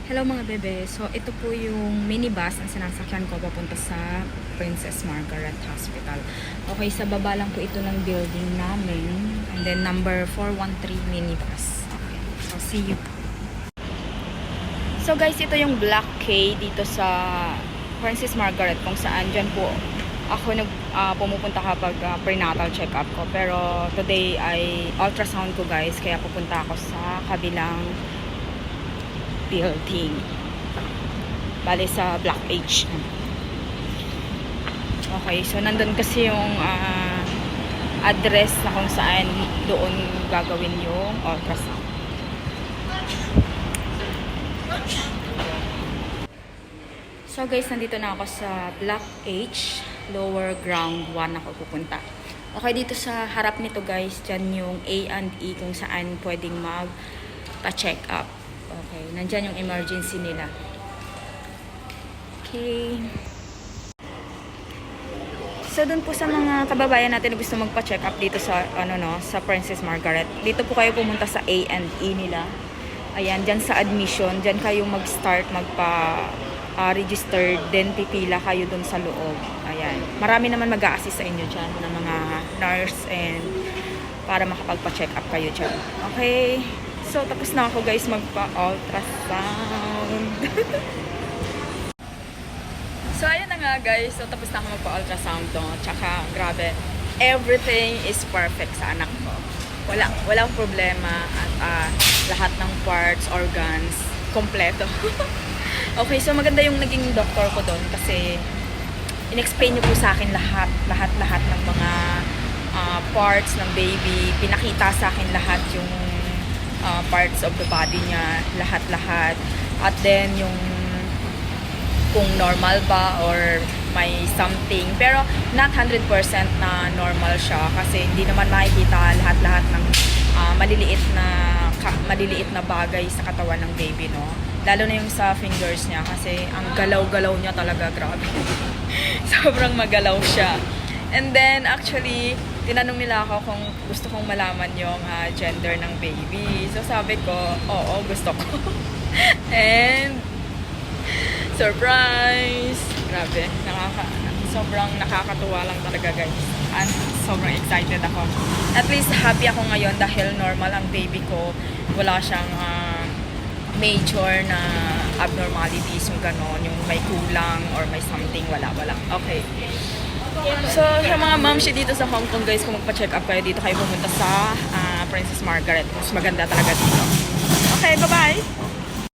Hello mga bebe. So ito po yung minibus ang sinasakyan ko papunta sa Princess Margaret Hospital. Okay, sa baba lang po ito ng building namin. And then number 413 minibus. Okay, so see you. So guys, ito yung Black K dito sa Princess Margaret kung saan dyan po ako pumupunta kapag prenatal check-up ko. Pero today ay ultrasound ko guys, kaya pupunta ako sa kabilang building. Bale sa Black H. Okay, so nandun kasi yung address na kung saan doon gagawin yung ultrasound. So guys, nandito na ako sa Black H, lower ground 1 ako pupunta. Okay, dito sa harap nito guys, dyan yung A&E kung saan pwedeng magpa-check up. Okay, nandyan yung emergency nila. Okay. So, dun po sa mga kababayan natin na gusto magpa-check up dito sa, sa Princess Margaret. Dito po kayo pumunta sa A&E nila. Ayan, dyan sa admission. Dyan kayo mag-start, magpa-registered. Then, pipila kayo dun sa loob. Ayan. Marami naman mag-a-assist sa inyo dyan ng mga nurse and para makapagpa-check up kayo dyan. Okay. So, tapos na ako guys magpa-ultrasound. So, ayun na nga guys. So, tapos na ako magpa-ultrasound to. Tsaka, grabe. Everything is perfect sa anak ko. Walang problema. At lahat ng parts, organs, kompleto. Okay, so maganda yung naging doktor ko doon. Kasi, in-explain niyo po sa akin lahat ng mga parts ng baby. Pinakita sa akin lahat yung parts of the body niya, lahat. At then yung kung normal ba or may something, pero not 100% na normal siya kasi hindi naman makikita lahat ng maliliit na bagay sa katawan ng baby, no? Lalo na yung sa fingers niya kasi ang galaw-galaw niya talaga, grabe. Sobrang magalaw siya. And then, actually, tinanong nila ako kung gusto kong malaman yung gender ng baby. So, sabi ko, oo, gusto ko. And, surprise! Grabe, sobrang nakakatuwa lang talaga, guys. And sobrang excited ako. At least, happy ako ngayon dahil normal ang baby ko. Wala siyang major na abnormalities, yung gano'n, yung may kulang or may something, wala. Okay. So, sa mga momshi dito sa Hong Kong guys, kung magpa-check up kayo dito, kayo pumunta sa Princess Margaret. Mas maganda talaga dito. Okay, bye-bye!